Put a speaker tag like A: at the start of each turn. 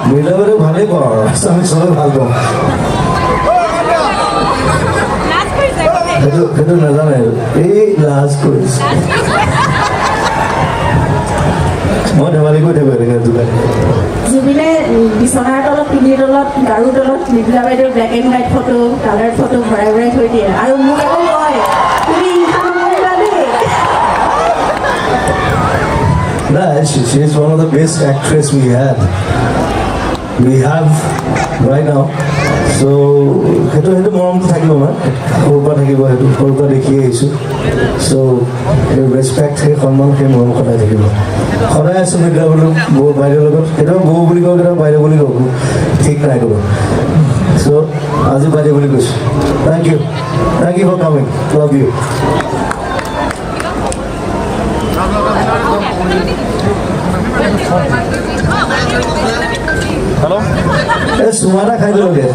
A: মিলাবলে ভালেই পাওঁ আমি চবে ভাল পাওঁ সেইটো নাজানে আৰু এই লাজ কৰিছে মই ধেমালি কৰি থাকোঁ এনেকৈ দোকান
B: জুবিনে বিচনাৰ তলত পিঠিৰ তলত গাৰুৰ তলত মৃদুলা বাইদেউৰ black and white photo colour photo ভৰাই ভৰাই থৈ দিয়ে আৰু মোক আকৌ কয় তুমি ইনকাম নকৰিবা দেই
A: she is one of the best actress we have right now so সেইটো মৰমটো থাকিব না সৰুৰ পৰা থাকিব সেইটো সৰুৰ পৰা দেখি আহিছোঁ so সেই ৰেচপেক্ট সেই সন্মান সেই মৰম সদায় থাকিব সদায় আছোঁ মিত্ৰা বোলো বৌ বাইদেউৰ লগত কেতিয়াবা বৌ বুলি কওঁ কেতিয়াবা বাইদেউ বুলি কওঁ ঠিক নাই ক'ব so আজি বাইদেউ বুলি কৈছোঁ thank you for coming love you
C: Hello?
A: Sumara খাই দিলোগে